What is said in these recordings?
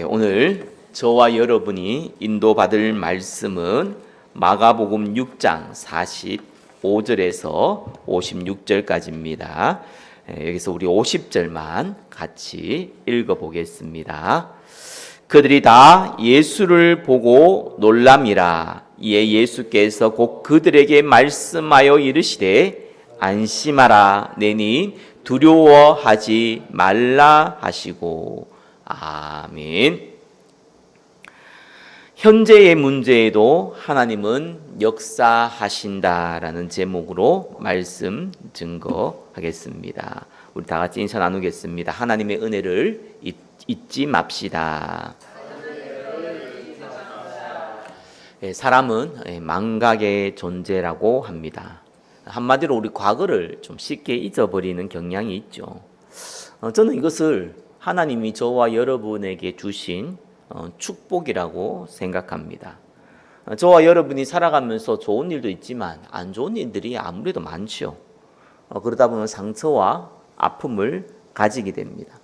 오늘 저와 여러분이 인도받을 말씀은 마가복음 6장 45절에서 56절까지입니다. 여기서 우리 50절만 같이 읽어보겠습니다. 그들이 다 예수를 보고 놀람이라. 이에 예수께서 곧 그들에게 말씀하여 이르시되 안심하라. 내니 두려워하지 말라 하시고. 아멘. 현재의 문제에도 하나님은 역사하신다라는 제목으로 말씀 증거하겠습니다. 우리 다 같이 인사 나누겠습니다. 하나님의 은혜를 잊지 맙시다. 사람은 망각의 존재라고 합니다. 한마디로 우리 과거를 좀 쉽게 잊어버리는 경향이 있죠. 저는 이것을 하나님이 저와 여러분에게 주신 축복이라고 생각합니다. 저와 여러분이 살아가면서 좋은 일도 있지만 안 좋은 일들이 아무래도 많죠. 그러다 보면 상처와 아픔을 가지게 됩니다.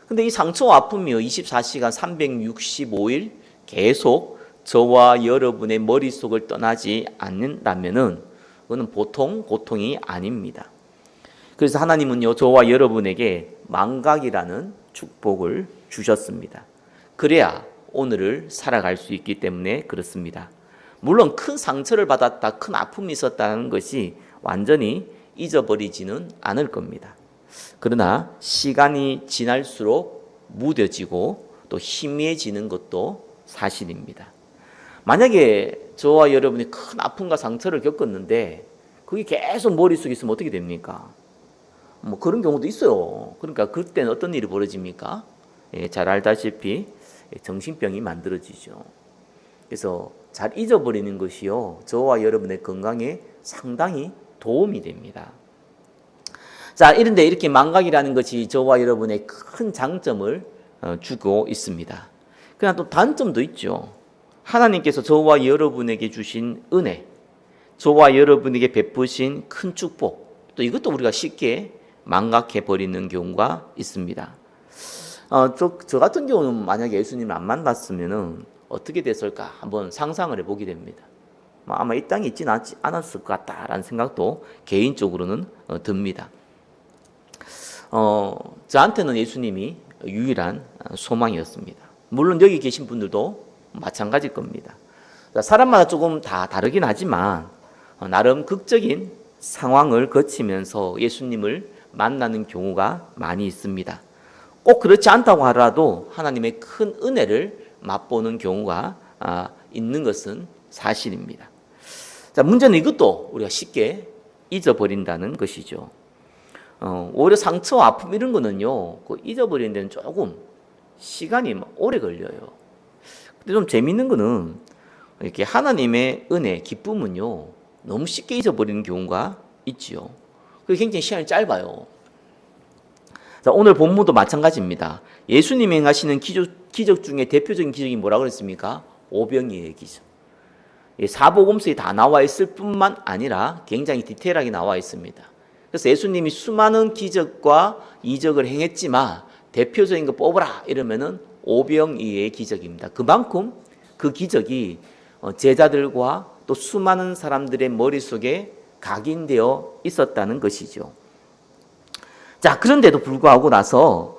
근데 이 상처와 아픔이 24시간 365일 계속 저와 여러분의 머릿속을 떠나지 않는다면은 그거는 보통 고통이 아닙니다. 그래서 하나님은요, 저와 여러분에게 망각이라는 축복을 주셨습니다. 그래야 오늘을 살아갈 수 있기 때문에 그렇습니다. 물론 큰 상처를 받았다, 큰 아픔이 있었다는 것이 완전히 잊어버리지는 않을 겁니다. 그러나 시간이 지날수록 무뎌지고 또 희미해지는 것도 사실입니다. 만약에 저와 여러분이 큰 아픔과 상처를 겪었는데 그게 계속 머릿속에 있으면 어떻게 됩니까? 그런 경우도 있어요. 그러니까 그때는 어떤 일이 벌어집니까? 잘 알다시피 정신병이 만들어지죠. 그래서 잘 잊어버리는 것이요, 저와 여러분의 건강에 상당히 도움이 됩니다. 자, 이런데 이렇게 망각이라는 것이 저와 여러분의 큰 장점을 주고 있습니다. 그러나 또 단점도 있죠. 하나님께서 저와 여러분에게 주신 은혜, 저와 여러분에게 베푸신 큰 축복, 또 이것도 우리가 쉽게 망각해버리는 경우가 있습니다. 저 같은 경우는 만약에 예수님을 안 만났으면 어떻게 됐을까 한번 상상을 해보게 됩니다. 아마 이 땅에 있지는 않았을 것 같다라는 생각도 개인적으로는 듭니다. 저한테는 예수님이 유일한 소망이었습니다. 물론 여기 계신 분들도 마찬가지일 겁니다. 사람마다 조금 다 다르긴 하지만 나름 극적인 상황을 거치면서 예수님을 만나는 경우가 많이 있습니다. 꼭 그렇지 않다고 하더라도 하나님의 큰 은혜를 맛보는 경우가 있는 것은 사실입니다. 자, 문제는 이것도 우리가 쉽게 잊어버린다는 것이죠. 오히려 상처와 아픔 이런 거는요, 잊어버리는 데는 조금 시간이 오래 걸려요. 근데 좀 재밌는 거는 이렇게 하나님의 은혜, 기쁨은요, 너무 쉽게 잊어버리는 경우가 있지요. 그게 굉장히 시간이 짧아요. 자, 오늘 본문도 마찬가지입니다. 예수님이 행하시는 기적 중에 대표적인 기적이 뭐라고 그랬습니까? 오병이의 기적. 사복음서에 다 나와 있을 뿐만 아니라 굉장히 디테일하게 나와 있습니다. 그래서 예수님이 수많은 기적과 이적을 행했지만 대표적인 거 뽑으라 이러면은 오병이의 기적입니다. 그만큼 그 기적이 제자들과 또 수많은 사람들의 머릿속에 각인되어 있었다는 것이죠. 자, 그런데도 불구하고 나서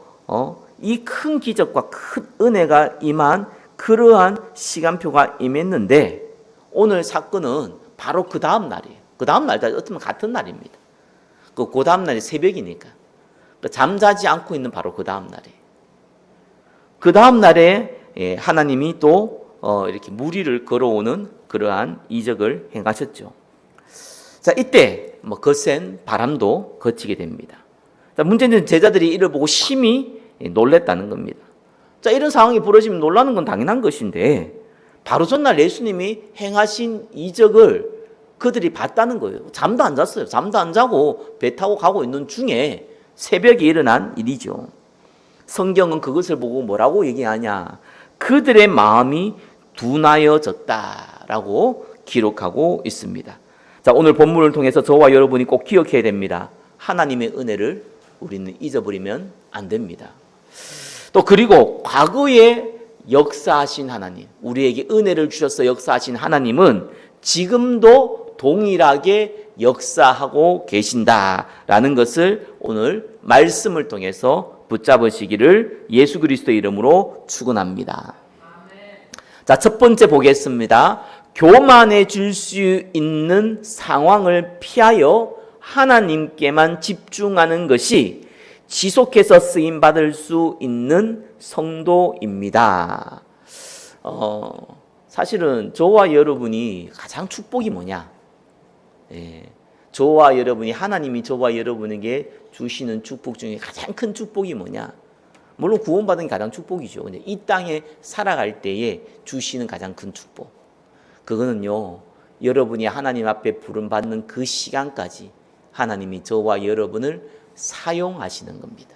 이 큰 기적과 큰 은혜가 임한 그러한 시간표가 임했는데 오늘 사건은 바로 그 다음 날이에요. 그 다음 날, 어쩌면 같은 날입니다. 그 다음 날이 새벽이니까. 잠자지 않고 있는 바로 그 다음 날이에요. 그 다음 날에 하나님이 또 이렇게 무리를 걸어오는 그러한 이적을 행하셨죠. 자, 이때 거센 바람도 거치게 됩니다. 자, 문제는 제자들이 이를 보고 심히 놀랬다는 겁니다. 자, 이런 상황이 벌어지면 놀라는 건 당연한 것인데 바로 전날 예수님이 행하신 이적을 그들이 봤다는 거예요. 잠도 안 잤어요. 잠도 안 자고 배 타고 가고 있는 중에 새벽에 일어난 일이죠. 성경은 그것을 보고 뭐라고 얘기하냐? 그들의 마음이 둔하여졌다라고 기록하고 있습니다. 자, 오늘 본문을 통해서 저와 여러분이 꼭 기억해야 됩니다. 하나님의 은혜를 우리는 잊어버리면 안 됩니다. 또 그리고 과거에 역사하신 하나님, 우리에게 은혜를 주셔서 역사하신 하나님은 지금도 동일하게 역사하고 계신다라는 것을 오늘 말씀을 통해서 붙잡으시기를 예수 그리스도의 이름으로 축원합니다. 자, 첫 번째 보겠습니다. 교만해질 수 있는 상황을 피하여 하나님께만 집중하는 것이 지속해서 쓰임 받을 수 있는 성도입니다. 사실은 저와 여러분이 가장 축복이 뭐냐? 저와 여러분이 하나님이 저와 여러분에게 주시는 축복 중에 가장 큰 축복이 뭐냐? 물론 구원받은 게 가장 축복이죠. 근데 이 땅에 살아갈 때에 주시는 가장 큰 축복. 그거는요, 여러분이 하나님 앞에 부름받는 그 시간까지 하나님이 저와 여러분을 사용하시는 겁니다.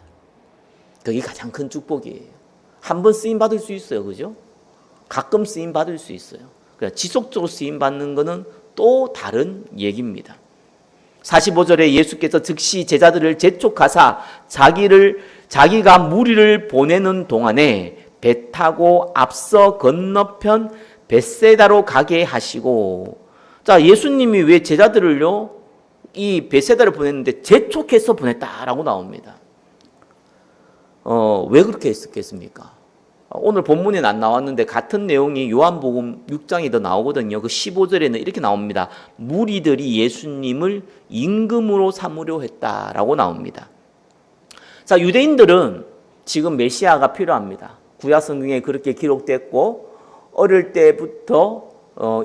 그게 가장 큰 축복이에요. 한 번 쓰임 받을 수 있어요. 그죠? 가끔 쓰임 받을 수 있어요. 그러니까 지속적으로 쓰임 받는 것은 또 다른 얘기입니다. 45절에 예수께서 즉시 제자들을 재촉하사 자기가 무리를 보내는 동안에 배 타고 앞서 건너편 벳세다로 가게 하시고, 자, 예수님이 왜 제자들을요 이 벳세다를 보냈는데 재촉해서 보냈다라고 나옵니다. 왜 그렇게 했겠습니까? 오늘 본문에는 안 나왔는데 같은 내용이 요한복음 6장에 더 나오거든요. 그 15절에는 이렇게 나옵니다. 무리들이 예수님을 임금으로 삼으려 했다라고 나옵니다. 자, 유대인들은 지금 메시아가 필요합니다. 구약 성경에 그렇게 기록됐고, 어릴 때부터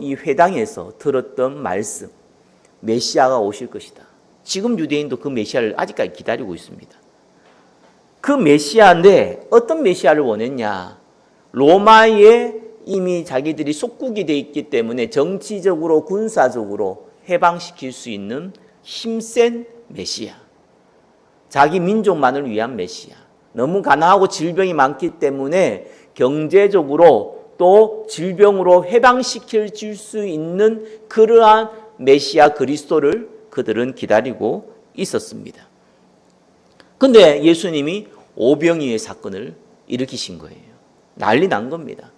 이 회당에서 들었던 말씀, 메시아가 오실 것이다. 지금 유대인도 그 메시아를 아직까지 기다리고 있습니다. 그 메시아인데 어떤 메시아를 원했냐? 로마에 이미 자기들이 속국이 돼 있기 때문에 정치적으로 군사적으로 해방시킬 수 있는 힘센 메시아. 자기 민족만을 위한 메시아. 너무 가난하고 질병이 많기 때문에 경제적으로 또 질병으로 해방시킬 수 있는 그러한 메시아 그리스도를 그들은 기다리고 있었습니다. 근데 예수님이 오병이의 사건을 일으키신 거예요. 난리 난 겁니다.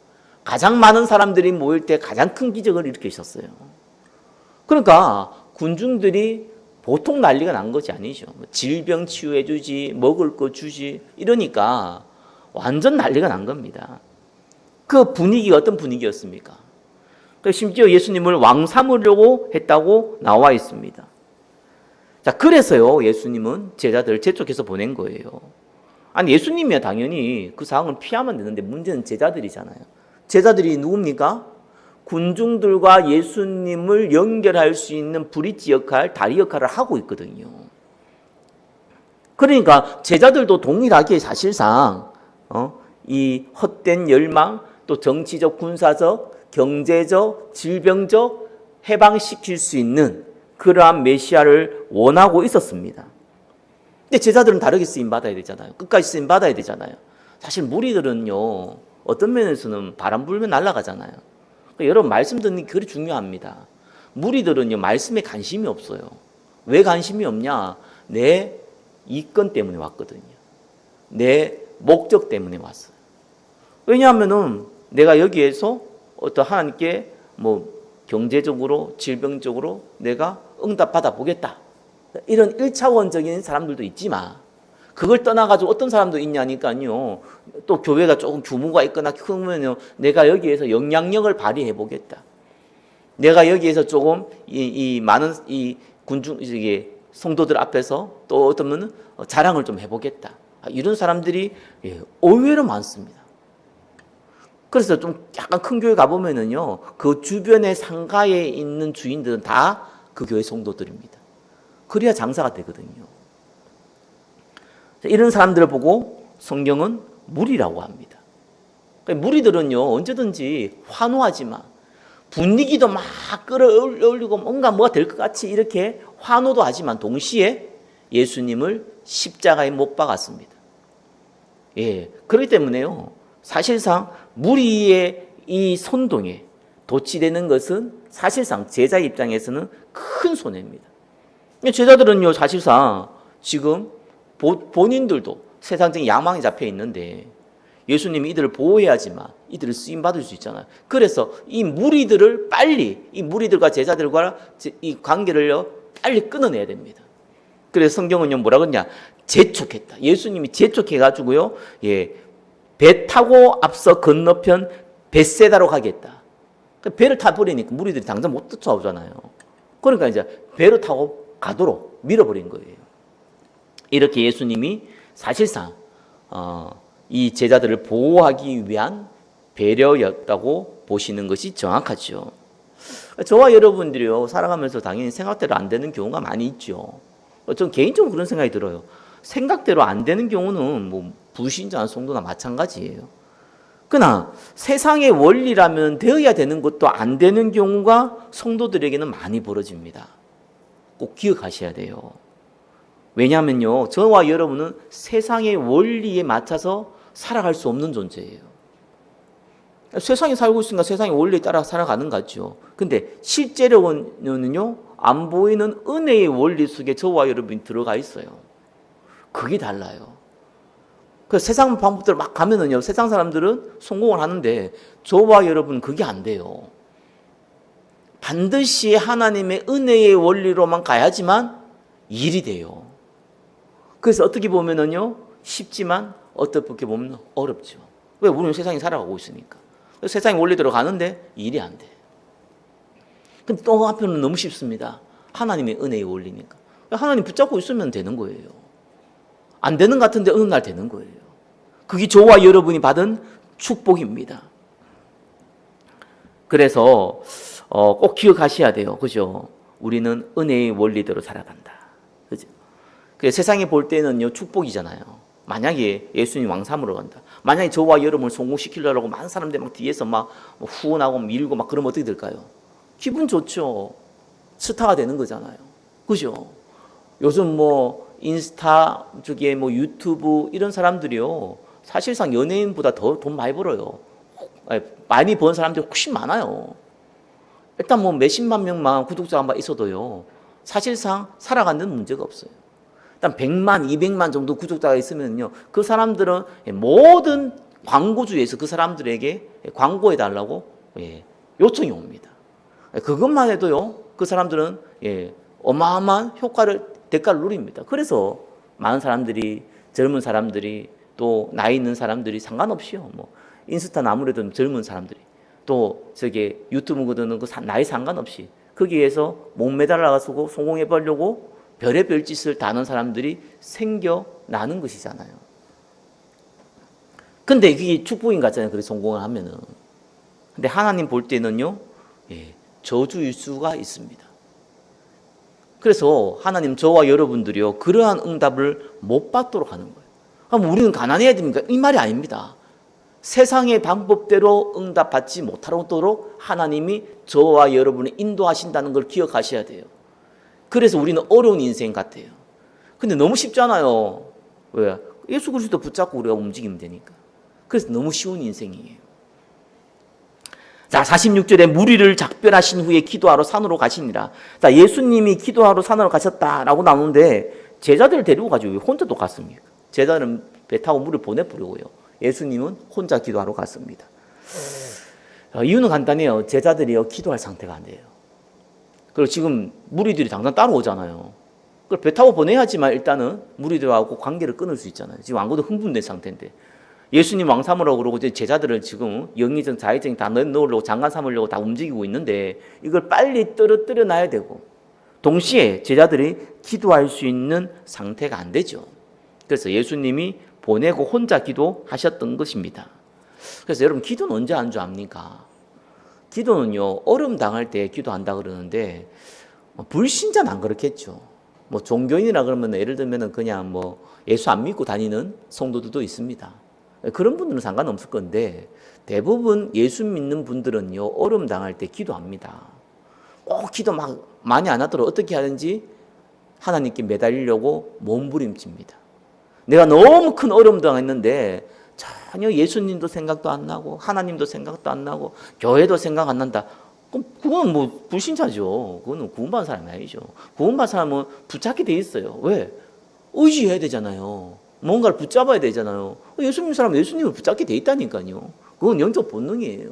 가장 많은 사람들이 모일 때 가장 큰 기적을 일으키셨어요. 그러니까 군중들이 보통 난리가 난 것이 아니죠. 질병 치유해 주지, 먹을 거 주지, 이러니까 완전 난리가 난 겁니다. 그 분위기가 어떤 분위기였습니까? 심지어 예수님을 왕 삼으려고 했다고 나와 있습니다. 자, 그래서요, 예수님은 제자들을 재촉해서 보낸 거예요. 아니, 예수님이야 당연히 그 상황을 피하면 되는데 문제는 제자들이잖아요. 제자들이 누굽니까? 군중들과 예수님을 연결할 수 있는 브릿지 역할, 다리 역할을 하고 있거든요. 그러니까 제자들도 동일하게 사실상 이 헛된 열망, 또 정치적, 군사적, 경제적, 질병적 해방시킬 수 있는 그러한 메시아를 원하고 있었습니다. 근데 제자들은 다르게 쓰임 받아야 되잖아요. 끝까지 쓰임 받아야 되잖아요. 사실 무리들은요, 어떤 면에서는 바람 불면 날아가잖아요. 그러니까 여러분, 말씀 듣는 게 그리 중요합니다. 무리들은요, 말씀에 관심이 없어요. 왜 관심이 없냐? 내 이권 때문에 왔거든요. 내 목적 때문에 왔어요. 왜냐하면은 내가 여기에서 어떤 하나님께 경제적으로, 질병적으로 내가 응답받아 보겠다. 이런 1차원적인 사람들도 있지만, 그걸 떠나가지고 어떤 사람도 있냐니까요. 또 교회가 조금 규모가 있거나 크면요, 내가 여기에서 영향력을 발휘해 보겠다. 내가 여기에서 조금 이 많은 이 성도들 앞에서 또 어떤 분은 자랑을 좀 해보겠다. 이런 사람들이 의외로 많습니다. 그래서 좀 약간 큰 교회 가보면은요, 그 주변의 상가에 있는 주인들은 다 그 교회 성도들입니다. 그래야 장사가 되거든요. 이런 사람들을 보고 성경은 무리라고 합니다. 무리들은요, 언제든지 환호하지만 분위기도 막 끌어올리고 뭔가 뭐가 될 것 같이 이렇게 환호도 하지만 동시에 예수님을 십자가에 못 박았습니다. 그렇기 때문에요, 사실상 무리의 이 선동에 도취되는 것은 사실상 제자 입장에서는 큰 손해입니다. 제자들은요, 사실상 지금 본인들도 세상적인 야망에 잡혀 있는데 예수님이 이들을 보호해야지만 이들을 쓰임 받을 수 있잖아요. 그래서 이 무리들을 빨리 이 무리들과 제자들과 이 관계를요 빨리 끊어내야 됩니다. 그래서 성경은요 뭐라 그러냐 재촉했다. 예수님이 재촉해가지고요 배 타고 앞서 건너편 벳세다로 가겠다. 배를 타버리니까 무리들이 당장 못 쫓아오잖아요. 그러니까 이제 배를 타고 가도록 밀어버린 거예요. 이렇게 예수님이 사실상 이 제자들을 보호하기 위한 배려였다고 보시는 것이 정확하죠. 저와 여러분들이요 살아가면서 당연히 생각대로 안 되는 경우가 많이 있죠. 전 개인적으로 그런 생각이 들어요. 생각대로 안 되는 경우는 뭐 불신자나 성도나 마찬가지예요. 그러나 세상의 원리라면 되어야 되는 것도 안 되는 경우가 성도들에게는 많이 벌어집니다. 꼭 기억하셔야 돼요. 왜냐하면요 저와 여러분은 세상의 원리에 맞춰서 살아갈 수 없는 존재예요. 세상에 살고 있으니까 세상의 원리에 따라 살아가는 거죠. 근데 실제로는요 안 보이는 은혜의 원리 속에 저와 여러분이 들어가 있어요. 그게 달라요. 그 세상 방법대로 막 가면은요 세상 사람들은 성공을 하는데 저와 여러분은 그게 안 돼요. 반드시 하나님의 은혜의 원리로만 가야지만 일이 돼요. 그래서 어떻게 보면은요 쉽지만 어떻게 보면 어렵죠. 왜? 우리는 세상에 살아가고 있으니까. 세상의 원리대로 가는데 일이 안 돼. 근데 또 한편은 너무 쉽습니다. 하나님의 은혜의 원리니까. 하나님 붙잡고 있으면 되는 거예요. 안 되는 것 같은데 어느 날 되는 거예요. 그게 저와 여러분이 받은 축복입니다. 그래서 꼭 기억하셔야 돼요. 그죠? 우리는 은혜의 원리대로 살아간다. 그죠? 세상에 볼 때는요 축복이잖아요. 만약에 예수님 왕삼으로 간다. 만약에 저와 여러분을 성공시키려고 많은 사람들 막 뒤에서 막 후원하고 밀고 막 그러면 어떻게 될까요? 기분 좋죠. 스타가 되는 거잖아요. 그죠? 요즘 뭐 인스타 쪽에 뭐 유튜브 이런 사람들이요. 사실상 연예인보다 더 돈 많이 벌어요. 많이 번 사람들이 훨씬 많아요. 일단 뭐 몇십만 명만 구독자가 있어도요. 사실상 살아가는 문제가 없어요. 일단 100만, 200만 정도 구독자가 있으면요. 그 사람들은 모든 광고주에서 그 사람들에게 광고해달라고 요청이 옵니다. 그것만 해도요. 그 사람들은 어마어마한 대가를 누립니다. 그래서 많은 사람들이 젊은 사람들이 또 나이 있는 사람들이 상관없이요. 뭐 인스타는 아무래도 젊은 사람들이 또 저기 유튜브 거드는 그 나이 상관없이 거기에서 목매달아가지고 성공해 보려고 별의별 짓을 다 하는 사람들이 생겨나는 것이잖아요. 근데 그게 축복인 것 같잖아요. 그렇게 성공을 하면은. 근데 하나님 볼 때는요, 저주일 수가 있습니다. 그래서 하나님 저와 여러분들이요, 그러한 응답을 못 받도록 하는 거예요. 그럼 우리는 가난해야 됩니까? 이 말이 아닙니다. 세상의 방법대로 응답받지 못하도록 하나님이 저와 여러분을 인도하신다는 걸 기억하셔야 돼요. 그래서 우리는 어려운 인생 같아요. 근데 너무 쉽잖아요. 왜? 예수 그리스도 붙잡고 우리가 움직이면 되니까. 그래서 너무 쉬운 인생이에요. 자, 46절에 무리를 작별하신 후에 기도하러 산으로 가시니라. 자, 예수님이 기도하러 산으로 가셨다라고 나오는데 제자들을 데리고 가지고 혼자 또 갔습니까? 제자들은 배 타고 물을 보내버리고요. 예수님은 혼자 기도하러 갔습니다. 이유는 간단해요. 제자들이요 기도할 상태가 안 돼요. 그리고 지금 무리들이 당장 따라오잖아요. 그걸 배 타고 보내야지만 일단은 무리들하고 관계를 끊을 수 있잖아요. 지금 안 그래도 흥분된 상태인데 예수님 왕 삼으라고 그러고 제자들을 지금 영의정 자의정 다 넣으려고 장관 삼으려고 다 움직이고 있는데 이걸 빨리 떨어뜨려 놔야 되고 동시에 제자들이 기도할 수 있는 상태가 안 되죠. 그래서 예수님이 보내고 혼자 기도하셨던 것입니다. 그래서 여러분 기도는 언제 하는 줄 압니까? 기도는요 어려움 당할 때 기도한다 그러는데 불신자는 안 그렇겠죠. 뭐 종교인이라 그러면 예를 들면 그냥 뭐 예수 안 믿고 다니는 성도들도 있습니다. 그런 분들은 상관없을 건데 대부분 예수 믿는 분들은요 어려움 당할 때 기도합니다. 꼭 기도 막 많이 안 하도록 어떻게 하든지 하나님께 매달리려고 몸부림칩니다. 내가 너무 큰 어려움 당했는데 전혀 예수님도 생각도 안 나고 하나님도 생각도 안 나고 교회도 생각 안 난다. 그럼 그건 뭐 불신자죠. 그거는 구원받은 사람이 아니죠. 구원받은 사람은 붙잡게 돼 있어요. 왜? 의지해야 되잖아요. 뭔가를 붙잡아야 되잖아요. 예수 믿는 사람은 예수님을 붙잡게 돼 있다니까요. 그건 영적 본능이에요.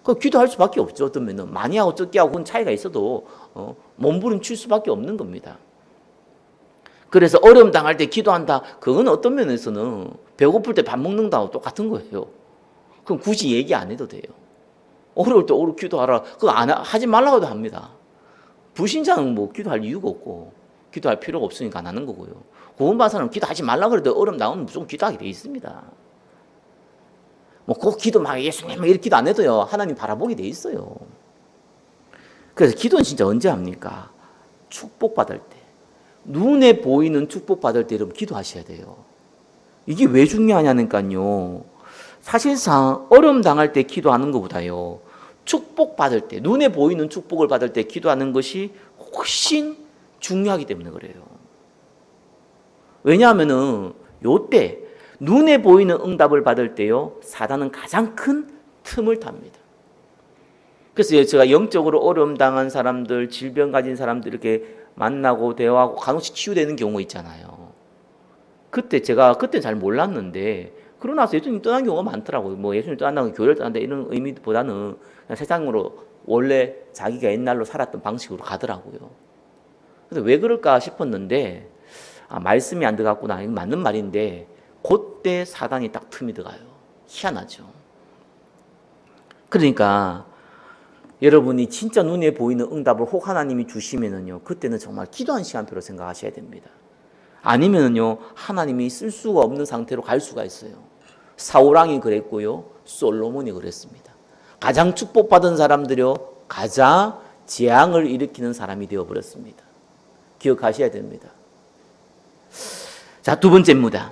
그 기도할 수밖에 없죠. 어떤 면은 많이 하고 적게 하고 그건 차이가 있어도 몸부림칠 수밖에 없는 겁니다. 그래서 어려움 당할 때 기도한다. 그건 어떤 면에서는 배고플 때 밥 먹는다고 똑같은 거예요. 그럼 굳이 얘기 안 해도 돼요. 어려울 때 기도하라. 그거 하지 말라고도 합니다. 불신자는 뭐 기도할 이유가 없고 기도할 필요가 없으니까 안 하는 거고요. 구원 받은 사람은 기도하지 말라 그래도 어려움 나오면 무조건 기도하게 돼 있습니다. 뭐 꼭 기도 막 예수님 이렇게 기도 안 해도요. 하나님 바라보게 돼 있어요. 그래서 기도는 진짜 언제 합니까? 축복받을 때. 눈에 보이는 축복받을 때 여러분 기도하셔야 돼요. 이게 왜 중요하냐니까요. 사실상 어려움 당할 때 기도하는 것보다요. 축복받을 때, 눈에 보이는 축복을 받을 때 기도하는 것이 훨씬 중요하기 때문에 그래요. 왜냐하면은 요때 눈에 보이는 응답을 받을 때요. 사단은 가장 큰 틈을 탑니다. 그래서 제가 영적으로 어려움 당한 사람들, 질병 가진 사람들 이렇게 만나고 대화하고 간혹씩 치유되는 경우가 있잖아요. 그때 잘 몰랐는데 그러고 나서 예수님 떠난 경우가 많더라고요. 뭐 예수님 떠난다고 교회를 떠난다 이런 의미보다는 그냥 세상으로 원래 자기가 옛날로 살았던 방식으로 가더라고요. 그래서 왜 그럴까 싶었는데 말씀이 안 들어갔구나. 이건 맞는 말인데 그때 사단이 딱 틈이 들어가요. 희한하죠. 그러니까 여러분이 진짜 눈에 보이는 응답을 혹 하나님이 주시면은요, 그때는 정말 기도한 시간표로 생각하셔야 됩니다. 아니면은요, 하나님이 쓸 수가 없는 상태로 갈 수가 있어요. 사울왕이 그랬고요, 솔로몬이 그랬습니다. 가장 축복받은 사람들이요, 가장 재앙을 일으키는 사람이 되어버렸습니다. 기억하셔야 됩니다. 자, 두 번째입니다.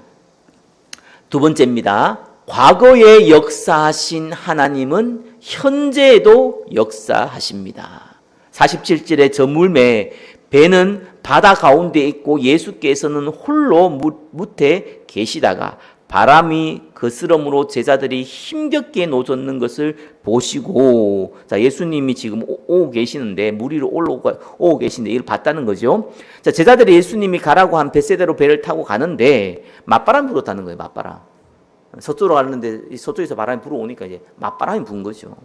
과거에 역사하신 하나님은 현재에도 역사하십니다. 47절에 저 물매 배는 바다 가운데 있고 예수께서는 홀로 뭇에 계시다가 바람이 거스름으로 제자들이 힘겹게 노젓는 것을 보시고, 자, 예수님이 지금 오고 계시는데 물 위로 오고 계시는데 이걸 봤다는 거죠. 자, 제자들이 예수님이 가라고 한 벳세다로 배를 타고 가는데 맞바람이 불었다는 거예요. 맞바람. 서쪽으로 가는데 서쪽에서 바람이 불어오니까 이제 맞바람이 분 거죠.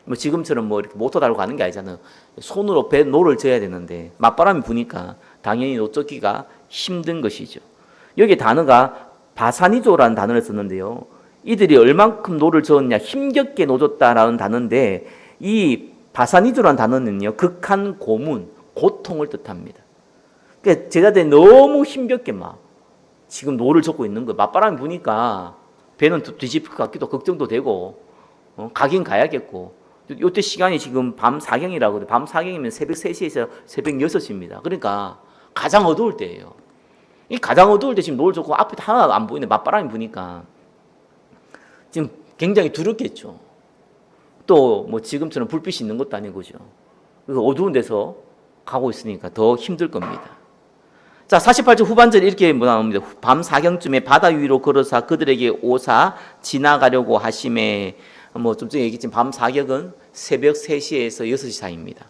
뭐 지금처럼 뭐 이렇게 모터 달고 가는 게 아니잖아요. 손으로 배 노를 져야 되는데 맞바람이 부니까 당연히 노 젓기가 힘든 것이죠. 여기 단어가 바사니조라는 단어를 썼는데요. 이들이 얼만큼 노를 저었냐, 힘겹게 노졌다라는 단어인데 이 바사니조라는 단어는요, 극한 고문, 고통을 뜻합니다. 그러니까 제자들이 너무 힘겹게 막 지금 노를 젓고 있는 거예요. 맞바람이 부니까 배는 뒤집힐 것 같기도 걱정도 되고 가긴 가야겠고 이때 시간이 지금 밤 4경이라고 그래요. 밤 4경이면 새벽 3시에서 새벽 6시입니다. 그러니까 가장 어두울 때예요. 이 가장 어두울 때 지금 노을 젓고 앞에 하나도 안 보이는데 맞바람이 부니까 지금 굉장히 두렵겠죠. 또 뭐 지금처럼 불빛이 있는 것도 아니고죠. 그래서 어두운 데서 가고 있으니까 더 힘들 겁니다. 자, 48절 후반절에 이렇게 나옵니다. 밤 4경쯤에 바다 위로 걸어서 그들에게 오사 지나가려고 하심에, 뭐 좀 전에 얘기했지만 밤 4경은 새벽 3시에서 6시 사이입니다.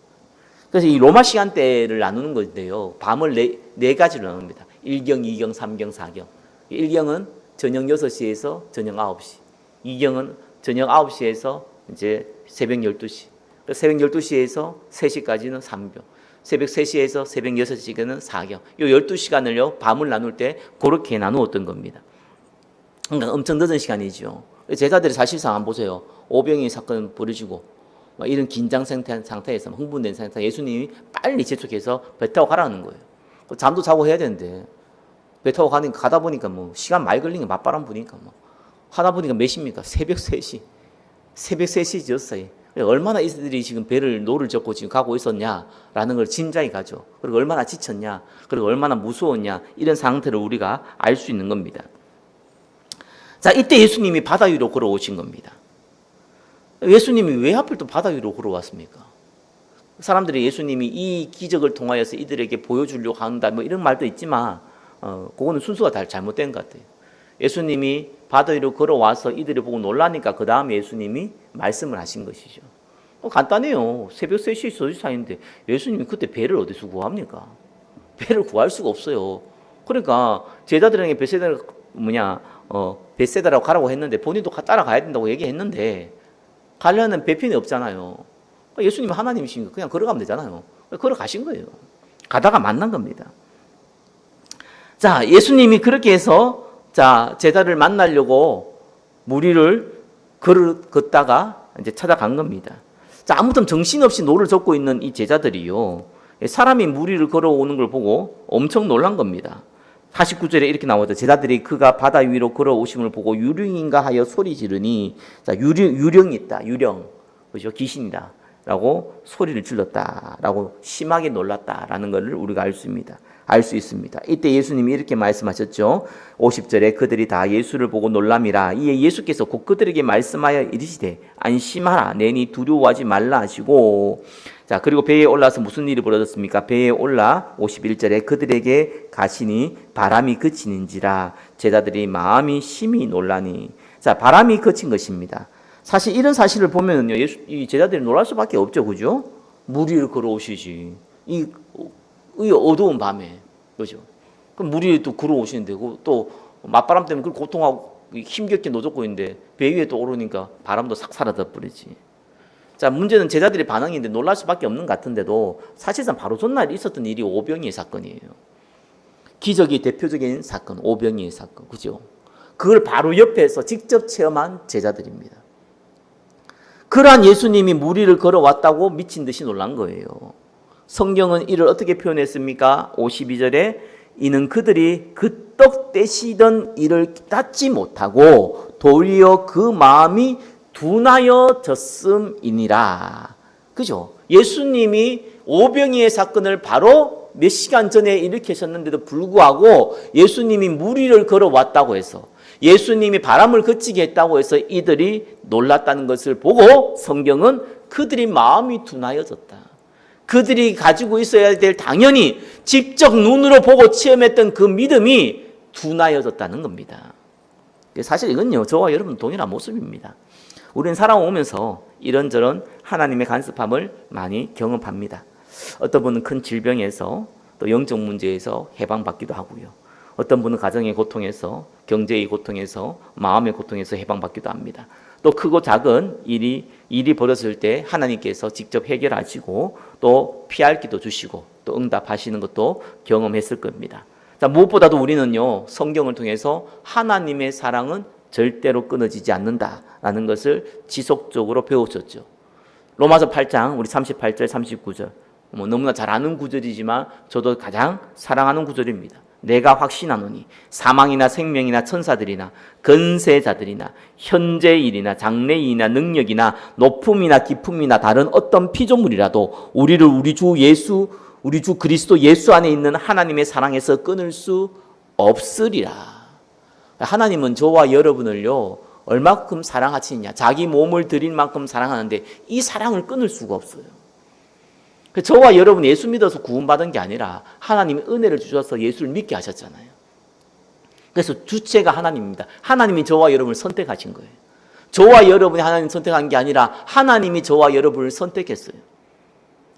그래서 이 로마 시간대를 나누는 건데요. 밤을 네 가지로 나눕니다. 1경, 2경, 3경, 4경. 1경은 저녁 6시에서 저녁 9시. 2경은 저녁 9시에서 이제 새벽 12시. 새벽 12시에서 3시까지는 3경. 새벽 3시에서 새벽 6시까지는 4경. 요 12시간을요, 밤을 나눌 때 그렇게 나누었던 겁니다. 그러니까 엄청 늦은 시간이죠. 제자들이 사실상 안 보세요. 오병이 사건 벌어지고 이런 긴장 상태에서 흥분된 상태에서 예수님이 빨리 재촉해서 배 타고 가라는 거예요. 잠도 자고 해야 되는데 배 타고 가다 보니까 뭐 시간 많이 걸린 게 맞바람 부니까 뭐 하다 보니까 몇 시입니까? 새벽 3시. 새벽 3시 였어요. 얼마나 이들이 지금 배를 노를 젓고 지금 가고 있었냐라는 걸 진작에 가죠. 그리고 얼마나 지쳤냐, 그리고 얼마나 무서웠냐, 이런 상태를 우리가 알 수 있는 겁니다. 자, 이때 예수님이 바다 위로 걸어오신 겁니다. 예수님이 왜 하필 또 바다 위로 걸어왔습니까? 사람들이 예수님이 이 기적을 통하여서 이들에게 보여주려고 한다, 뭐 이런 말도 있지만, 그거는 순서가 다 잘못된 것 같아요. 예수님이 바다 위로 걸어와서 이들이 보고 놀라니까 그 다음에 예수님이 말씀을 하신 것이죠. 간단해요. 새벽 3시 4시 사이인데 예수님이 그때 배를 어디서 구합니까? 배를 구할 수가 없어요. 그러니까 제자들에게 벳세다라고 가라고 했는데 본인도 따라가야 된다고 얘기했는데 가려는 배편이 없잖아요. 예수님이 하나님이시니까 그냥 걸어가면 되잖아요. 걸어가신 거예요. 가다가 만난 겁니다. 자, 예수님이 그렇게 해서 제자를 만나려고 무리를 걷다가 이제 찾아간 겁니다. 자, 아무튼 정신없이 노를 젓고 있는 이 제자들이요, 사람이 무리를 걸어오는 걸 보고 엄청 놀란 겁니다. 49절에 이렇게 나오죠. 제자들이 그가 바다 위로 걸어오심을 보고 유령인가 하여 소리 지르니, 자, 유령이 있다. 유령. 그죠? 귀신이다. 라고 소리를 질렀다라고 심하게 놀랐다라는 것을 우리가 알 수 있습니다. 이때 예수님이 이렇게 말씀하셨죠. 50절에 그들이 다 예수를 보고 놀람이라. 이에 예수께서 곧 그들에게 말씀하여 이르시되 안심하라. 내니 두려워하지 말라 하시고, 자, 그리고 배에 올라서 무슨 일이 벌어졌습니까? 배에 올라 51절에 그들에게 가시니 바람이 그치는지라. 제자들이 마음이 심히 놀라니. 자, 바람이 그친 것입니다. 사실 이런 사실을 보면은요, 이 제자들이 놀랄 수밖에 없죠, 그죠? 물 위를 걸어오시지. 이 어두운 밤에, 그죠? 그럼 물 위에 또 걸어오시는데, 또 맞바람 때문에 그 고통하고 힘겹게 노젓고 있는데 배 위에 또 오르니까 바람도 싹 사라져 버리지. 자, 문제는 제자들의 반응인데 놀랄 수밖에 없는 것 같은데도 사실상 바로 전날 있었던 일이 오병이의 사건이에요. 기적이 대표적인 사건, 오병이의 사건, 그죠? 그걸 바로 옆에서 직접 체험한 제자들입니다. 그러한 예수님이 무리를 걸어왔다고 미친 듯이 놀란 거예요. 성경은 이를 어떻게 표현했습니까? 52절에 이는 그들이 그 떡 떼시던 일을 닫지 못하고 도리어 그 마음이 둔하여졌음이니라. 그죠? 예수님이 오병이의 사건을 바로 몇 시간 전에 일으키셨는데도 불구하고 예수님이 무리를 걸어왔다고 해서, 예수님이 바람을 그치게 했다고 해서 이들이 놀랐다는 것을 보고 성경은 그들이 마음이 둔하여졌다. 그들이 가지고 있어야 될 당연히 직접 눈으로 보고 체험했던 그 믿음이 둔하여졌다는 겁니다. 사실 이건요, 저와 여러분 동일한 모습입니다. 우리는 살아오면서 이런저런 하나님의 간섭함을 많이 경험합니다. 어떤 분은 큰 질병에서 또 영적 문제에서 해방받기도 하고요. 어떤 분은 가정의 고통에서, 경제의 고통에서, 마음의 고통에서 해방받기도 합니다. 또 크고 작은 일이 벌어질 때 하나님께서 직접 해결하시고 또 피할 기도 주시고 또 응답하시는 것도 경험했을 겁니다. 자, 무엇보다도 우리는요, 성경을 통해서 하나님의 사랑은 절대로 끊어지지 않는다라는 것을 지속적으로 배웠었죠. 로마서 8장 우리 38절 39절 너무나 잘 아는 구절이지만 저도 가장 사랑하는 구절입니다. 내가 확신하노니 사망이나 생명이나 천사들이나 건세자들이나 현재일이나 장래일이나 능력이나 높음이나 깊음이나 다른 어떤 피조물이라도 우리를 우리 주 그리스도 예수 안에 있는 하나님의 사랑에서 끊을 수 없으리라. 하나님은 저와 여러분을요, 얼마큼 사랑하시느냐, 자기 몸을 드린 만큼 사랑하는데 이 사랑을 끊을 수가 없어요. 저와 여러분 예수 믿어서 구원받은 게 아니라 하나님이 은혜를 주셔서 예수를 믿게 하셨잖아요. 그래서 주체가 하나님입니다. 하나님이 저와 여러분을 선택하신 거예요. 저와 여러분이 하나님을 선택한 게 아니라 하나님이 저와 여러분을 선택했어요.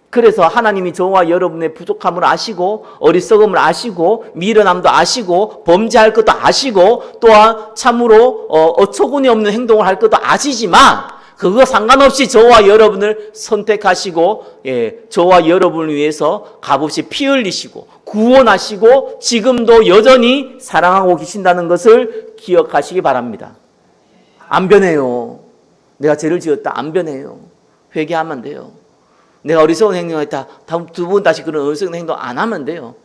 그래서 하나님이 저와 여러분의 부족함을 아시고 어리석음을 아시고 미련함도 아시고 범죄할 것도 아시고 또한 참으로 어처구니 없는 행동을 할 것도 아시지만 그거 상관없이 저와 여러분을 선택하시고, 저와 여러분을 위해서 값없이 피 흘리시고 구원하시고 지금도 여전히 사랑하고 계신다는 것을 기억하시기 바랍니다. 안 변해요. 내가 죄를 지었다, 안 변해요. 회개하면 돼요. 내가 어리석은 행동을 했다, 두 번 다시 그런 어리석은 행동 안 하면 돼요.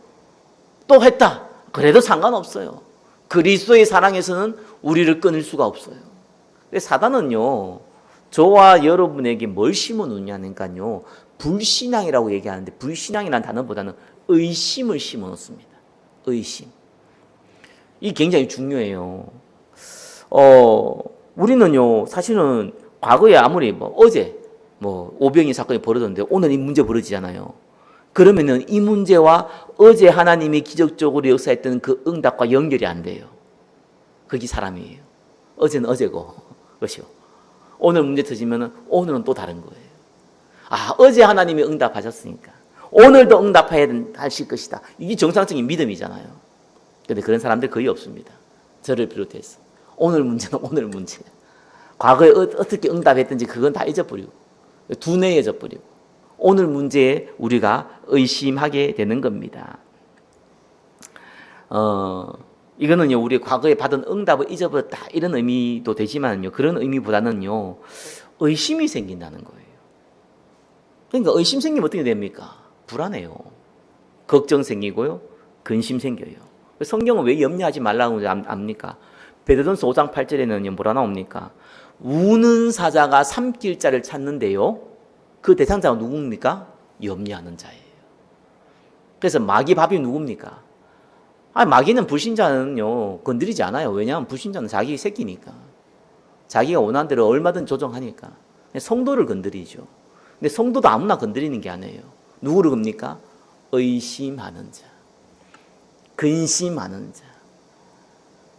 또 했다, 그래도 상관없어요. 그리스도의 사랑에서는 우리를 끊을 수가 없어요. 사단은요, 저와 여러분에게 뭘 심어놓냐니까요, 불신앙이라고 얘기하는데 불신앙이라는 단어보다는 의심을 심어놓습니다. 의심. 이게 굉장히 중요해요. 우리는요, 사실은 과거에 아무리 어제 오병이 사건이 벌어졌는데 오늘 이 문제 벌어지잖아요. 그러면은 이 문제와 어제 하나님이 기적적으로 역사했던 그 응답과 연결이 안 돼요. 그게 사람이에요. 어제는 어제고, 그렇죠. 오늘 문제 터지면은 오늘은 또 다른 거예요. 어제 하나님이 응답하셨으니까 오늘도 응답해야 하실 것이다. 이게 정상적인 믿음이잖아요. 근데 그런 사람들 거의 없습니다. 저를 비롯해서. 오늘 문제는 오늘 문제. 과거에 어떻게 응답했든지 그건 다 잊어버리고 둔해해져 버리고 오늘 문제에 우리가 의심하게 되는 겁니다. 이거는요, 우리 과거에 받은 응답을 잊어버렸다 이런 의미도 되지만요, 그런 의미보다는요, 의심이 생긴다는 거예요. 그러니까 의심 생기면 어떻게 됩니까? 불안해요. 걱정 생기고요, 근심 생겨요. 성경은 왜 염려하지 말라고 압니까? 베드로전서 5장 8절에는요, 뭐라 나옵니까? 우는 사자가 삼킬 자를 찾는데요, 그 대상자가 누굽니까? 염려하는 자예요. 그래서 마귀 밥이 누굽니까? 마귀는 불신자는요 건드리지 않아요. 왜냐하면 불신자는 자기 새끼니까, 자기가 원하는 대로 얼마든 조정하니까. 성도를 건드리죠. 근데 성도도 아무나 건드리는 게 아니에요. 누구를 겁니까? 의심하는 자, 근심하는 자,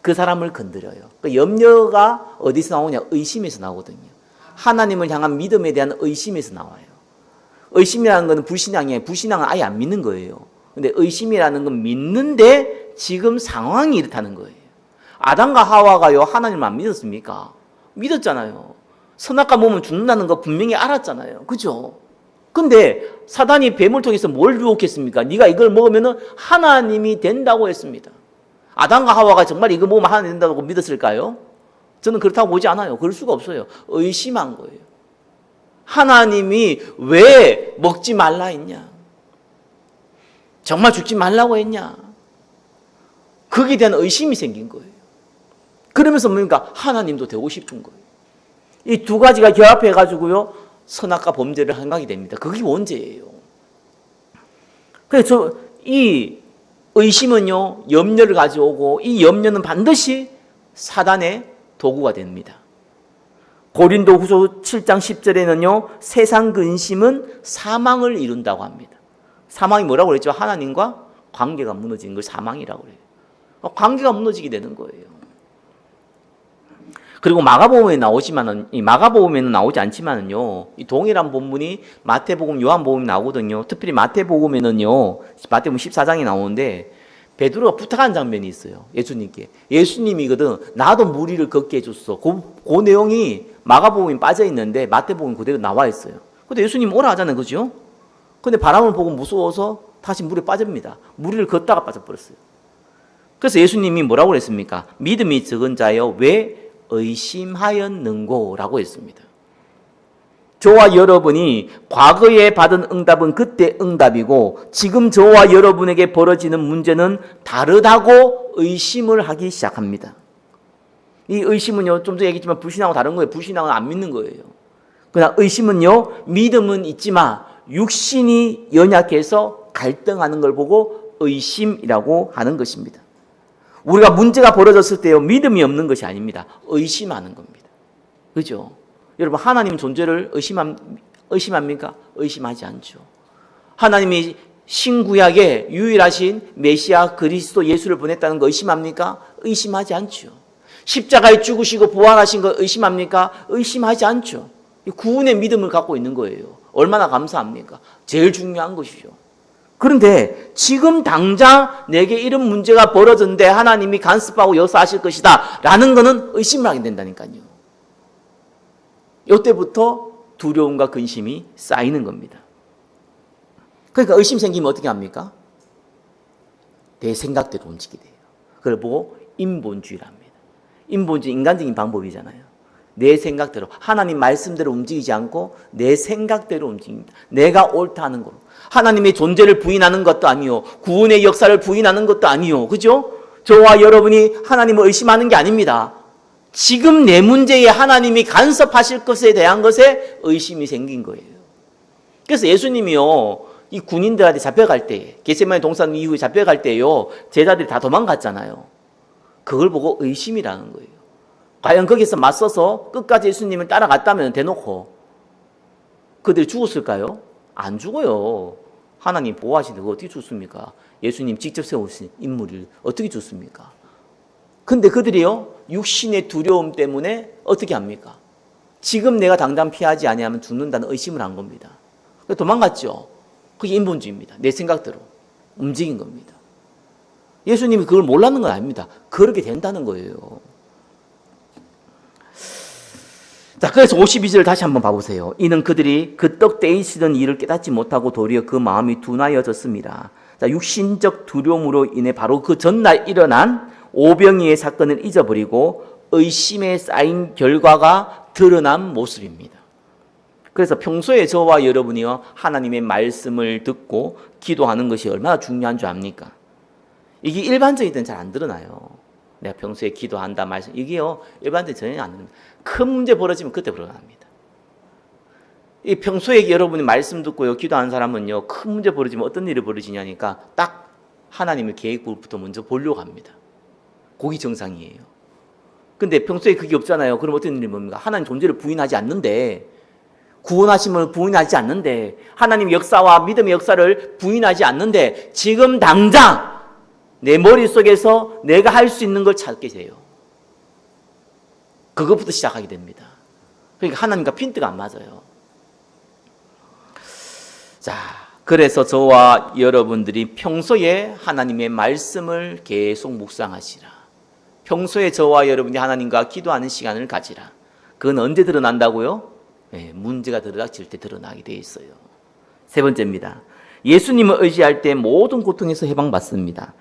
그 사람을 건드려요. 그 염려가 어디서 나오냐? 의심에서 나오거든요. 하나님을 향한 믿음에 대한 의심에서 나와요. 의심이라는 것은 불신앙이에요. 불신앙은 아예 안 믿는 거예요. 근데 의심이라는 건 믿는데 지금 상황이 이렇다는 거예요. 아담과 하와가요, 하나님을 안 믿었습니까? 믿었잖아요. 선악과 먹으면 죽는다는 거 분명히 알았잖아요. 그죠? 근데 사단이 뱀을 통해서 뭘 유혹했습니까? 네가 이걸 먹으면 하나님이 된다고 했습니다. 아담과 하와가 정말 이거 먹으면 하나님 된다고 믿었을까요? 저는 그렇다고 보지 않아요. 그럴 수가 없어요. 의심한 거예요. 하나님이 왜 먹지 말라 했냐? 정말 죽지 말라고 했냐? 거기에 대한 의심이 생긴 거예요. 그러면서 뭡니까? 하나님도 되고 싶은 거예요. 이 두 가지가 결합해가지고요, 선악과 범죄를 한가게 됩니다. 그게 원죄예요. 그래서 이 의심은요, 염려를 가져오고, 이 염려는 반드시 사단의 도구가 됩니다. 고린도후서 7장 10절에는요, 세상 근심은 사망을 이룬다고 합니다. 사망이 뭐라고 그랬죠? 하나님과 관계가 무너지는 걸 사망이라고 그래요. 관계가 무너지게 되는 거예요. 그리고 마가복음에 나오지만은, 이 마가복음에는 나오지 않지만은요, 이 동일한 본문이 마태복음, 요한복음에 나오거든요. 특별히 마태복음에는요, 마태복음 14장이 나오는데 베드로가 부탁한 장면이 있어요. 예수님께. 예수님이거든, 나도 무리를 걷게 해줬어. 그 내용이 마가복음에 빠져 있는데 마태복음 그대로 나와 있어요. 근데 예수님 오라 하잖아요, 그죠? 근데 바람을 보고 무서워서 다시 물에 빠집니다. 무리를 걷다가 빠져버렸어요. 그래서 예수님이 뭐라고 그랬습니까? 믿음이 적은 자여 왜 의심하였는고? 라고 했습니다. 저와 여러분이 과거에 받은 응답은 그때 응답이고, 지금 저와 여러분에게 벌어지는 문제는 다르다고 의심을 하기 시작합니다. 이 의심은요, 좀 전에 얘기했지만 불신하고 다른 거예요. 불신앙은 안 믿는 거예요. 그냥 의심은요, 믿음은 있지만 육신이 연약해서 갈등하는 걸 보고 의심이라고 하는 것입니다. 우리가 문제가 벌어졌을 때요, 믿음이 없는 것이 아닙니다. 의심하는 겁니다. 그죠? 여러분, 하나님 존재를 의심합니까? 의심하지 않죠. 하나님이 신구약에 유일하신 메시아 그리스도 예수를 보냈다는 거 의심합니까? 의심하지 않죠. 십자가에 죽으시고 부활하신 거 의심합니까? 의심하지 않죠. 구원의 믿음을 갖고 있는 거예요. 얼마나 감사합니까? 제일 중요한 것이죠. 그런데 지금 당장 내게 이런 문제가 벌어졌는데 하나님이 간섭하고 역사하실 것이다 라는 것은 의심을 하게 된다니까요. 이때부터 두려움과 근심이 쌓이는 겁니다. 그러니까 의심 생기면 어떻게 합니까? 내 생각대로 움직이게 돼요. 그걸 보고 인본주의랍니다. 인본주의, 인간적인 방법이잖아요. 내 생각대로, 하나님 말씀대로 움직이지 않고 내 생각대로 움직입니다. 내가 옳다 하는 거로. 하나님의 존재를 부인하는 것도 아니요, 구원의 역사를 부인하는 것도 아니요, 그죠? 저와 여러분이 하나님을 의심하는 게 아닙니다. 지금 내 문제에 하나님이 간섭하실 것에 대한 것에 의심이 생긴 거예요. 그래서 예수님이요, 이 군인들한테 잡혀갈 때, 겟세마네 동산 이후에 잡혀갈 때요, 제자들이 다 도망갔잖아요. 그걸 보고 의심이라는 거예요. 과연 거기서 맞서서 끝까지 예수님을 따라갔다면 대놓고 그들이 죽었을까요? 안 죽어요. 하나님 보호하시는데 그거 어떻게 죽습니까? 예수님 직접 세우신 인물을 어떻게 죽습니까? 근데 그들이요, 육신의 두려움 때문에 어떻게 합니까? 지금 내가 당장 피하지 아니하면 죽는다는 의심을 한 겁니다. 도망갔죠. 그게 인본주의입니다. 내 생각대로 움직인 겁니다. 예수님이 그걸 몰랐는 건 아닙니다. 그렇게 된다는 거예요. 자, 그래서 52절 다시 한번 봐보세요. 이는 그들이 그 떡 떼이시던 일을 깨닫지 못하고 도리어 그 마음이 둔하여졌습니다. 자, 육신적 두려움으로 인해 바로 그 전날 일어난 오병이의 사건을 잊어버리고 의심에 쌓인 결과가 드러난 모습입니다. 그래서 평소에 저와 여러분이요, 하나님의 말씀을 듣고 기도하는 것이 얼마나 중요한 줄 압니까? 이게 일반적일 때는 잘 안 드러나요. 내가 평소에 기도한다 말씀, 이게요 일반적인 전혀 안 됩니다. 큰 문제 벌어지면 그때 드러납니다. 이 평소에 여러분이 말씀 듣고요 기도하는 사람은요 큰 문제 벌어지면 어떤 일이 벌어지냐니까 딱 하나님의 계획부터 먼저 보려고 합니다. 그게 정상이에요. 근데 평소에 그게 없잖아요. 그럼 어떤 일이 뭡니까? 하나님 존재를 부인하지 않는데, 구원하심을 부인하지 않는데, 하나님 역사와 믿음의 역사를 부인하지 않는데, 지금 당장 내 머릿속에서 내가 할 수 있는 걸 찾게 돼요. 그것부터 시작하게 됩니다. 그러니까 하나님과 핀트가 안 맞아요. 자, 그래서 저와 여러분들이 평소에 하나님의 말씀을 계속 묵상하시라. 평소에 저와 여러분이 하나님과 기도하는 시간을 가지라. 그건 언제 드러난다고요? 네, 문제가 들어닥칠 때 드러나게 돼 있어요. 세 번째입니다. 예수님을 의지할 때 모든 고통에서 해방받습니다.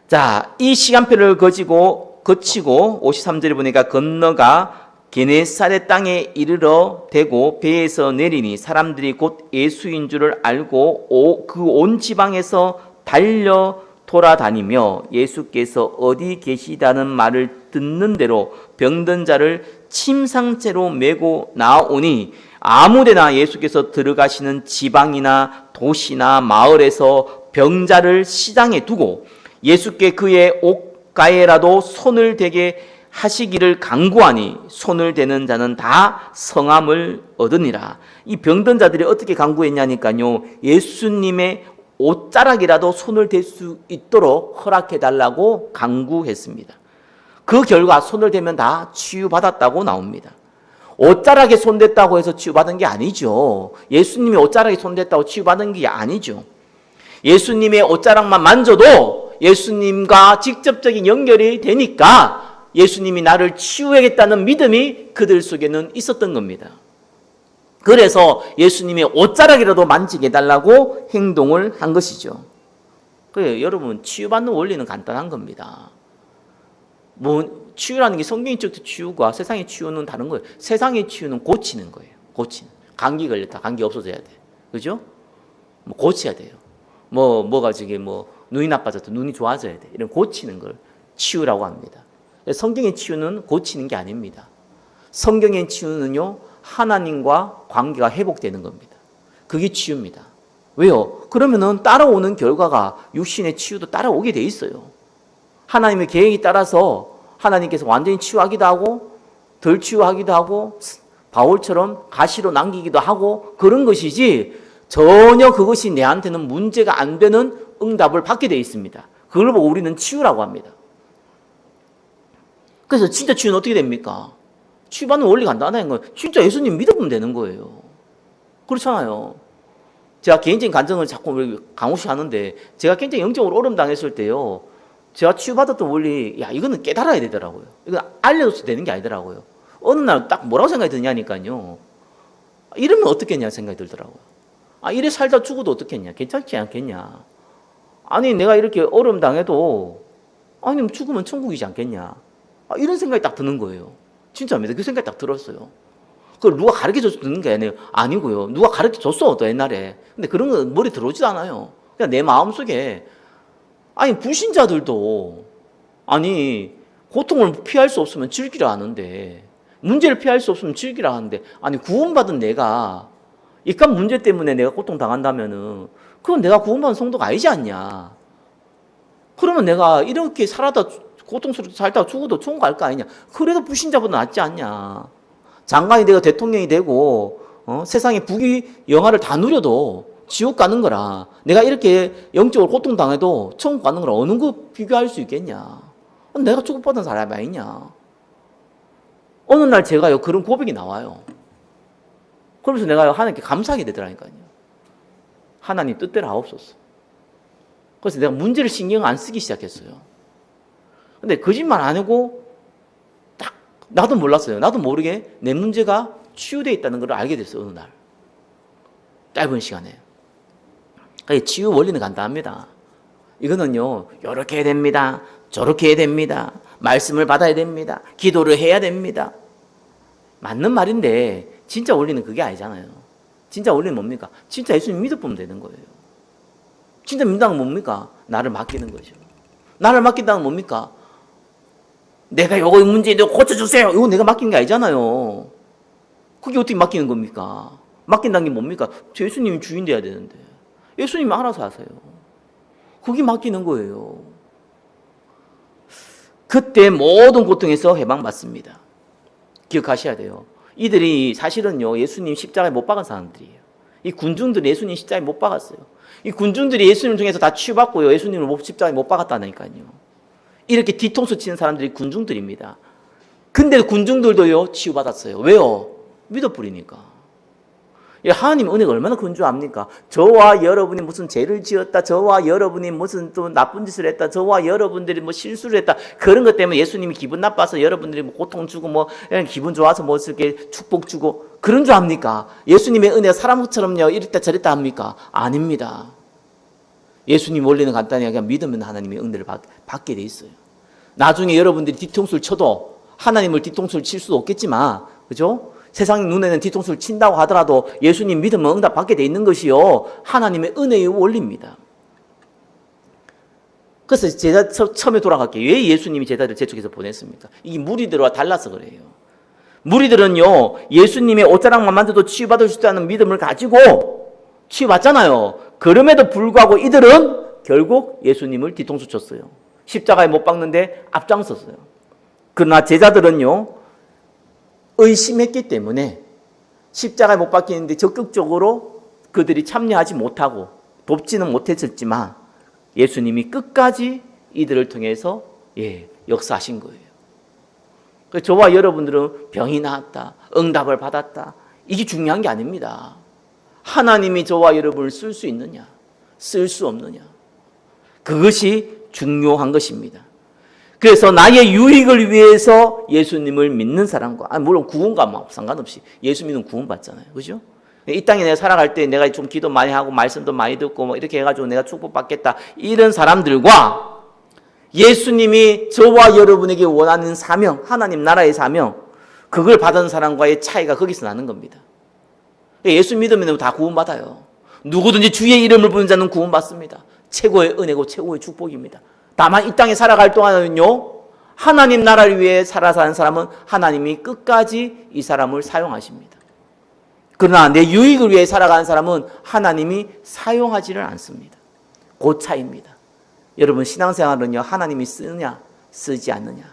자, 이 시간표를 거치고 53절에 보니까 건너가 게네사렛 땅에 이르러 대고 배에서 내리니 사람들이 곧 예수인 줄을 알고 그 온 지방에서 달려 돌아다니며 예수께서 어디 계시다는 말을 듣는 대로 병든 자를 침상째로 메고 나오니 아무데나 예수께서 들어가시는 지방이나 도시나 마을에서 병자를 시장에 두고 예수께 그의 옷가에라도 손을 대게 하시기를 간구하니 손을 대는 자는 다 성함을 얻으니라. 이 병든 자들이 어떻게 간구했냐니까요, 예수님의 옷자락이라도 손을 댈 수 있도록 허락해달라고 간구했습니다. 그 결과 손을 대면 다 치유받았다고 나옵니다. 옷자락에 손댔다고 해서 치유받은 게 아니죠. 예수님이 옷자락에 손댔다고 치유받은 게 아니죠. 예수님의 옷자락만 만져도 예수님과 직접적인 연결이 되니까 예수님이 나를 치유하겠다는 믿음이 그들 속에는 있었던 겁니다. 그래서 예수님의 옷자락이라도 만지게 해달라고 행동을 한 것이죠. 그래요. 여러분, 치유받는 원리는 간단한 겁니다. 치유라는 게 성경적 치유가 세상의 치유는 다른 거예요. 세상의 치유는 고치는 거예요. 고치는. 감기 걸렸다. 감기 없어져야 돼. 그죠? 고쳐야 돼요. 뭐가 눈이 나빠졌다. 눈이 좋아져야 돼. 이런 고치는 걸 치유라고 합니다. 성경의 치유는 고치는 게 아닙니다. 성경의 치유는요, 하나님과 관계가 회복되는 겁니다. 그게 치유입니다. 왜요? 그러면은 따라오는 결과가 육신의 치유도 따라오게 돼 있어요. 하나님의 계획에 따라서 하나님께서 완전히 치유하기도 하고 덜 치유하기도 하고 바울처럼 가시로 남기기도 하고 그런 것이지, 전혀 그것이 내한테는 문제가 안 되는 응답을 받게 돼 있습니다. 그걸 보고 우리는 치유라고 합니다. 그래서 진짜 치유는 어떻게 됩니까? 치유받는 원리가 간단한 건 진짜 예수님 믿어보면 되는 거예요. 그렇잖아요. 제가 개인적인 간증을 자꾸 강호씨 하는데, 제가 굉장히 영적으로 어려움 당했을 때요, 제가 치유받았던 원리, 이거는 깨달아야 되더라고요. 이건 알려줘서 되는 게 아니더라고요. 어느 날 딱 뭐라고 생각이 드냐니까요, 이러면 어떻겠냐 생각이 들더라고요. 이래 살다 죽어도 어떻겠냐, 괜찮지 않겠냐. 아니 내가 이렇게 어려움 당해도 죽으면 천국이지 않겠냐. 이런 생각이 딱 드는 거예요. 진짜입니다. 그 생각이 딱 들었어요. 그걸 누가 가르쳐줘서 듣는 게 아니고요. 누가 가르쳐줬어, 또 옛날에. 근데 그런 거 머리 들어오지도 않아요. 그냥 내 마음속에, 불신자들도, 고통을 피할 수 없으면 즐기라 하는데, 문제를 피할 수 없으면 즐기라 하는데, 구원받은 내가, 이깟 문제 때문에 내가 고통당한다면은, 그건 내가 구원받은 성도가 아니지 않냐. 그러면 내가 이렇게 고통스럽게 살다가 죽어도 천국 갈 거 아니냐. 그래도 불신자보다 낫지 않냐. 장관이 되고 대통령이 되고 세상의 부귀 영화를 다 누려도 지옥 가는 거라, 내가 이렇게 영적으로 고통당해도 천국 가는 거랑 어느 거 비교할 수 있겠냐. 내가 축복받은 사람이 아니냐. 어느 날 제가요 그런 고백이 나와요. 그러면서 내가 하나님께 감사하게 되더라니까요. 하나님 뜻대로 하옵소서. 그래서 내가 문제를 신경 안 쓰기 시작했어요. 근데 거짓말 안 하고 딱 나도 몰랐어요. 나도 모르게 내 문제가 치유되어 있다는 걸 알게 됐어요. 어느 날. 짧은 시간에. 치유 원리는 간단합니다. 이거는요, 이렇게 해야 됩니다. 저렇게 해야 됩니다. 말씀을 받아야 됩니다. 기도를 해야 됩니다. 맞는 말인데 진짜 원리는 그게 아니잖아요. 진짜 원리는 뭡니까? 진짜 예수님 믿어보면 되는 거예요. 진짜 믿는다는 건 뭡니까? 나를 맡기는 거죠. 나를 맡긴다는 건 뭡니까? 내가 요거 문제인데 고쳐주세요. 이거 내가 맡긴 게 아니잖아요. 그게 어떻게 맡기는 겁니까? 맡긴다는 게 뭡니까? 예수님이 주인 돼야 되는데 예수님이 알아서 하세요. 그게 맡기는 거예요. 그때 모든 고통에서 해방받습니다. 기억하셔야 돼요. 이들이 사실은요, 예수님 십자가에 못 박은 사람들이에요. 이 군중들이 예수님 십자가에 못 박았어요. 이 군중들이 예수님 통해서 다 치유받고요, 예수님을 십자가에 못 박았다니까요. 이렇게 뒤통수 치는 사람들이 군중들입니다. 근데 군중들도요, 치유받았어요. 왜요? 믿어버리니까. 하나님 은혜가 얼마나 큰 줄 압니까? 저와 여러분이 무슨 죄를 지었다, 저와 여러분이 무슨 또 나쁜 짓을 했다, 저와 여러분들이 뭐 실수를 했다, 그런 것 때문에 예수님이 기분 나빠서 여러분들이 뭐 고통 주고 뭐 기분 좋아서 뭐 이렇게 축복 주고 그런 줄 압니까? 예수님의 은혜가 사람처럼요 이랬다 저랬다 합니까? 아닙니다. 예수님 원리는 간단히 그냥 믿으면 하나님의 은혜를 받게 돼 있어요. 나중에 여러분들이 뒤통수를 쳐도 하나님을 뒤통수를 칠 수도 없겠지만, 그죠? 세상 눈에는 뒤통수를 친다고 하더라도 예수님 믿으면 응답 받게 돼 있는 것이요, 하나님의 은혜의 원리입니다. 그래서 제자 처음에 돌아갈게요. 왜 예수님이 제자들을 재촉해서 보냈습니까? 이게 무리들과 달라서 그래요. 무리들은요, 예수님의 옷자락만 만져도 치유받을 수 있다는 믿음을 가지고 치유받잖아요. 그럼에도 불구하고 이들은 결국 예수님을 뒤통수 쳤어요. 십자가에 못 박는데 앞장섰어요. 그러나 제자들은요, 의심했기 때문에 십자가에 못 박히는데 적극적으로 그들이 참여하지 못하고 돕지는 못했었지만 예수님이 끝까지 이들을 통해서 역사하신 거예요. 그래서 저와 여러분들은 병이 나았다, 응답을 받았다, 이게 중요한 게 아닙니다. 하나님이 저와 여러분을 쓸 수 있느냐, 쓸 수 없느냐, 그것이 중요한 것입니다. 그래서 나의 유익을 위해서 예수님을 믿는 사람과, 물론 구원과 뭐 상관없이 예수 믿으면 구원받잖아요. 그죠? 이 땅에 내가 살아갈 때 내가 좀 기도 많이 하고 말씀도 많이 듣고 뭐 이렇게 해가지고 내가 축복받겠다, 이런 사람들과 예수님이 저와 여러분에게 원하는 사명, 하나님 나라의 사명, 그걸 받은 사람과의 차이가 거기서 나는 겁니다. 예수 믿으면 다 구원받아요. 누구든지 주의 이름을 부르는 자는 구원받습니다. 최고의 은혜고 최고의 축복입니다. 다만 이 땅에 살아갈 동안은요, 하나님 나라를 위해 살아 사는 사람은 하나님이 끝까지 이 사람을 사용하십니다. 그러나 내 유익을 위해 살아가는 사람은 하나님이 사용하지를 않습니다. 그 차이입니다. 여러분, 신앙생활은요, 하나님이 쓰느냐 쓰지 않느냐,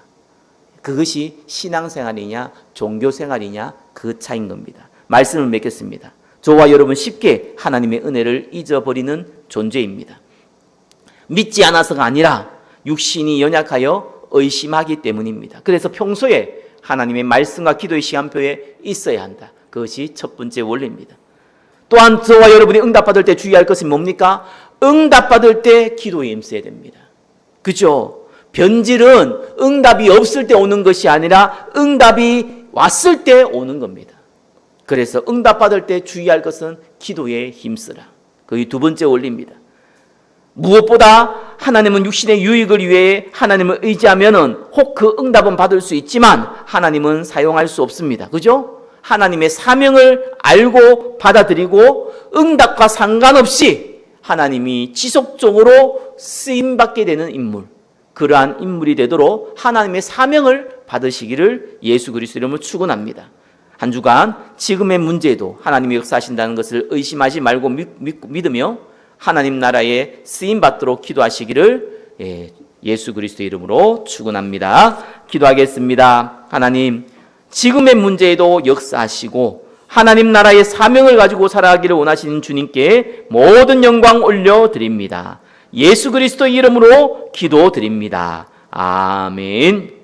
그것이 신앙생활이냐 종교생활이냐 그 차이인 겁니다. 말씀을 맺겠습니다. 저와 여러분 쉽게 하나님의 은혜를 잊어버리는 존재입니다. 믿지 않아서가 아니라 육신이 연약하여 의심하기 때문입니다. 그래서 평소에 하나님의 말씀과 기도의 시간표에 있어야 한다. 그것이 첫 번째 원리입니다. 또한 저와 여러분이 응답받을 때 주의할 것은 뭡니까? 응답받을 때 기도에 임해야 됩니다. 그죠? 변질은 응답이 없을 때 오는 것이 아니라 응답이 왔을 때 오는 겁니다. 그래서 응답받을 때 주의할 것은 기도에 힘쓰라. 그게 두 번째 원리입니다. 무엇보다 하나님은 육신의 유익을 위해 하나님을 의지하면은 혹 그 응답은 받을 수 있지만 하나님은 사용할 수 없습니다. 그죠? 하나님의 사명을 알고 받아들이고 응답과 상관없이 하나님이 지속적으로 쓰임받게 되는 인물, 그러한 인물이 되도록 하나님의 사명을 받으시기를 예수 그리스도 이름으로 축원합니다. 한 주간 지금의 문제에도 하나님이 역사하신다는 것을 의심하지 말고 믿으며 하나님 나라에 쓰임받도록 기도하시기를 예수 그리스도 이름으로 축원합니다. 기도하겠습니다. 하나님, 지금의 문제에도 역사하시고 하나님 나라의 사명을 가지고 살아가기를 원하시는 주님께 모든 영광 올려드립니다. 예수 그리스도 이름으로 기도드립니다. 아멘.